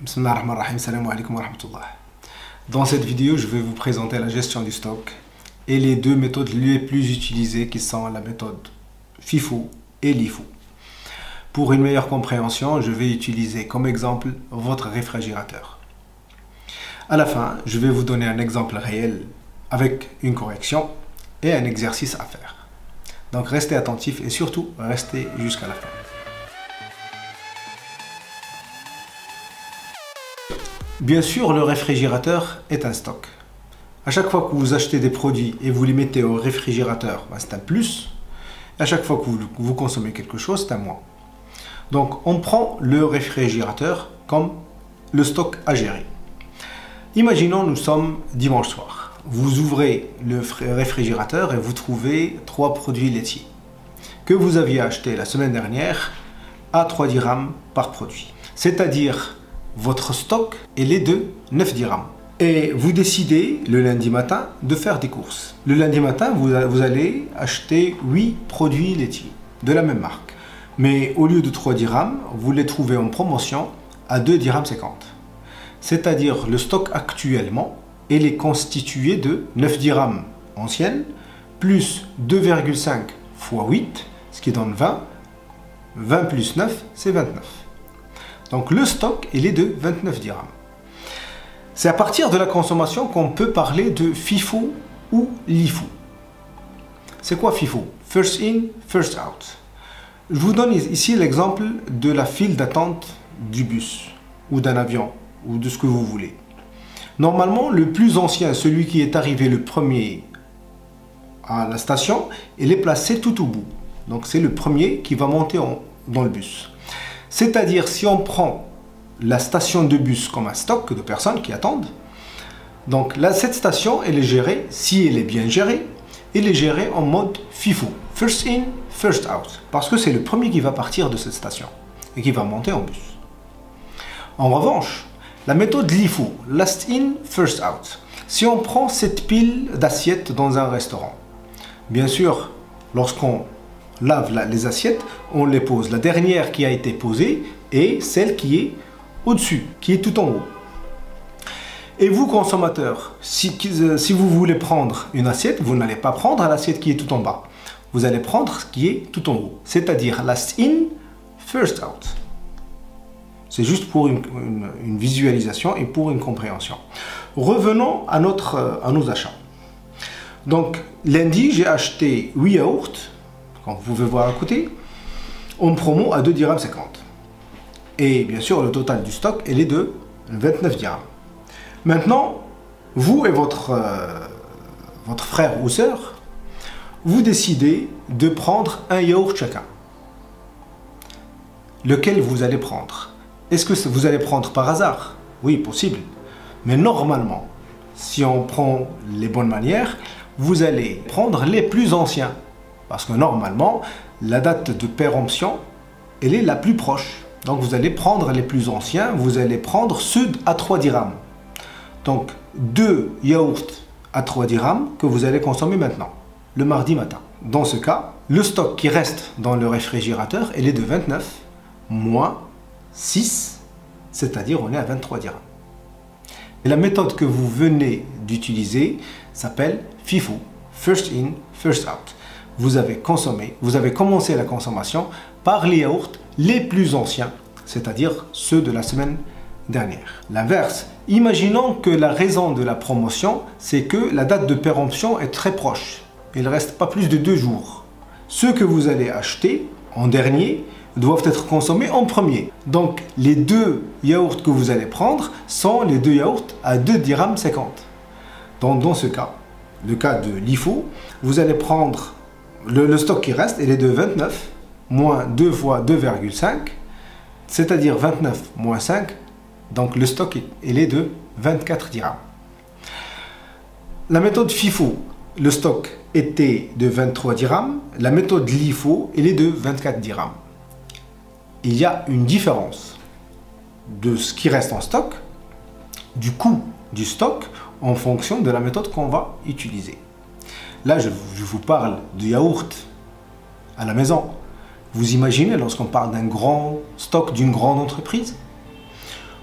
Bismillahirrahmanirrahim, salam alaikum wa rahmatullah. Dans cette vidéo, je vais vous présenter la gestion du stock et les deux méthodes les plus utilisées qui sont la méthode FIFO et LIFO. Pour une meilleure compréhension, je vais utiliser comme exemple votre réfrigérateur. À la fin, je vais vous donner un exemple réel avec une correction et un exercice à faire. Donc restez attentifs et surtout restez jusqu'à la fin. Bien sûr, le réfrigérateur est un stock. À chaque fois que vous achetez des produits et vous les mettez au réfrigérateur, c'est un plus. À chaque fois que vous consommez quelque chose, c'est un moins. Donc, on prend le réfrigérateur comme le stock à gérer. Imaginons, nous sommes dimanche soir. Vous ouvrez le réfrigérateur et vous trouvez 3 produits laitiers que vous aviez achetés la semaine dernière à 3 dirhams par produit. C'est-à-dire votre stock est de 9 dirhams. Et vous décidez le lundi matin de faire des courses. Le lundi matin, vous allez acheter 8 produits laitiers de la même marque. Mais au lieu de 3 dirhams, vous les trouvez en promotion à 2 dirhams 50. C'est-à-dire le stock actuellement, il est constitué de 9 dirhams anciennes, plus 2,5 fois 8, ce qui donne 20. 20 plus 9, c'est 29. Donc le stock, il est de 29 dirhams. C'est à partir de la consommation qu'on peut parler de FIFO ou LIFO. C'est quoi FIFO? First in, first out. Je vous donne ici l'exemple de la file d'attente du bus ou d'un avion ou de ce que vous voulez. Normalement, le plus ancien, celui qui est arrivé le premier à la station, il est placé tout au bout. Donc c'est le premier qui va monter dans le bus. C'est-à-dire, si on prend la station de bus comme un stock de personnes qui attendent, donc là, cette station, elle est gérée, si elle est bien gérée, elle est gérée en mode FIFO, first in, first out, parce que c'est le premier qui va partir de cette station et qui va monter en bus. En revanche, la méthode LIFO, last in, first out, si on prend cette pile d'assiettes dans un restaurant, bien sûr, lorsqu'on lave les assiettes, on les pose. La dernière qui a été posée est celle qui est au-dessus, qui est tout en haut. Et vous, consommateurs, si vous voulez prendre une assiette, vous n'allez pas prendre l'assiette qui est tout en bas. Vous allez prendre ce qui est tout en haut. C'est-à-dire last in, first out. C'est juste pour une visualisation et pour une compréhension. Revenons à nos achats. Donc, lundi, j'ai acheté 8 yaourts, comme vous pouvez voir à côté, en promo à 2 dirhams 50. Et bien sûr, le total du stock, il est de 29 dirhams. Maintenant, vous et votre frère ou sœur, vous décidez de prendre un yaourt chacun. Lequel vous allez prendre? Est-ce que vous allez prendre par hasard? Oui, possible. Mais normalement, si on prend les bonnes manières, vous allez prendre les plus anciens. Parce que normalement, la date de péremption, elle est la plus proche. Donc vous allez prendre les plus anciens, vous allez prendre ceux à 3 dirhams. Donc 2 yaourts à 3 dirhams que vous allez consommer maintenant, le mardi matin. Dans ce cas, le stock qui reste dans le réfrigérateur, il est de 29 moins 6, c'est-à-dire on est à 23 dirhams. Et la méthode que vous venez d'utiliser s'appelle FIFO, first in, first out. Vous avez commencé la consommation par les yaourts les plus anciens, c'est-à-dire ceux de la semaine dernière. L'inverse, imaginons que la raison de la promotion, c'est que la date de péremption est très proche. Il ne reste pas plus de 2 jours. Ceux que vous allez acheter en dernier doivent être consommés en premier. Donc, les 2 yaourts que vous allez prendre sont les 2 yaourts à 2 dirhams 50. Donc, dans ce cas, le cas de LIFO, vous allez prendre le stock qui reste, il est de 29 moins 2 fois 2,5, c'est-à-dire 29 moins 5, donc le stock il est de 24 dirhams. La méthode FIFO, le stock était de 23 dirhams, la méthode LIFO, elle est de 24 dirhams. Il y a une différence de ce qui reste en stock, du coût du stock, en fonction de la méthode qu'on va utiliser. Là, je vous parle de yaourt à la maison. Vous imaginez lorsqu'on parle d'un grand stock d'une grande entreprise?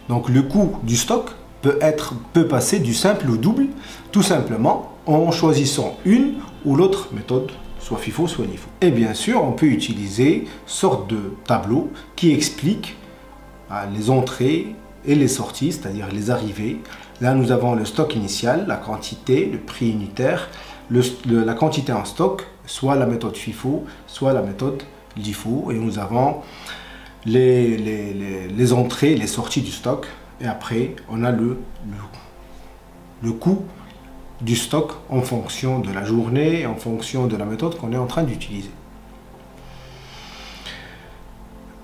Donc le coût du stock peut passer du simple au double, tout simplement en choisissant une ou l'autre méthode, soit FIFO, soit LIFO. Et bien sûr, on peut utiliser une sorte de tableau qui explique les entrées et les sorties, c'est-à-dire les arrivées. Là, nous avons le stock initial, la quantité, le prix unitaire, la quantité en stock, soit la méthode FIFO, soit la méthode LIFO. Et nous avons les entrées, les sorties du stock. Et après, on a le coût du stock en fonction de la journée, en fonction de la méthode qu'on est en train d'utiliser.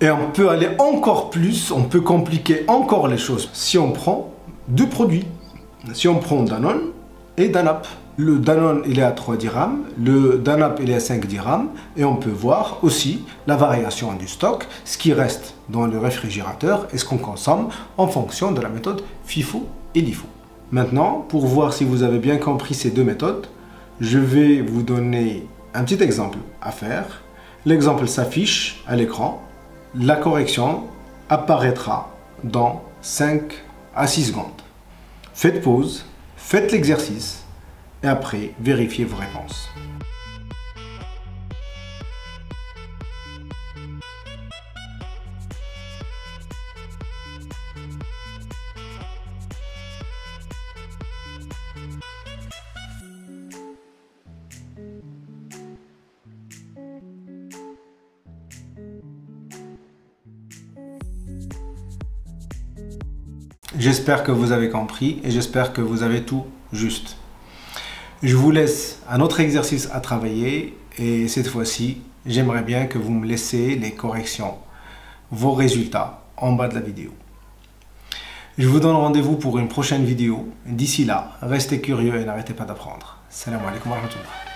Et on peut aller encore plus, on peut compliquer encore les choses si on prend deux produits. Si on prend Danone et Danap. Le Danone, il est à 3 dirhams, le Danap, il est à 5 dirhams. Et on peut voir aussi la variation du stock, ce qui reste dans le réfrigérateur et ce qu'on consomme en fonction de la méthode FIFO et LIFO. Maintenant, pour voir si vous avez bien compris ces deux méthodes, je vais vous donner un petit exemple à faire. L'exemple s'affiche à l'écran. La correction apparaîtra dans 5 à 6 secondes. Faites pause, faites l'exercice et après vérifiez vos réponses. J'espère que vous avez compris et j'espère que vous avez tout juste. Je vous laisse un autre exercice à travailler et cette fois-ci, j'aimerais bien que vous me laissiez les corrections, vos résultats en bas de la vidéo. Je vous donne rendez-vous pour une prochaine vidéo. D'ici là, restez curieux et n'arrêtez pas d'apprendre. Salam alaikum wa rahmatullah.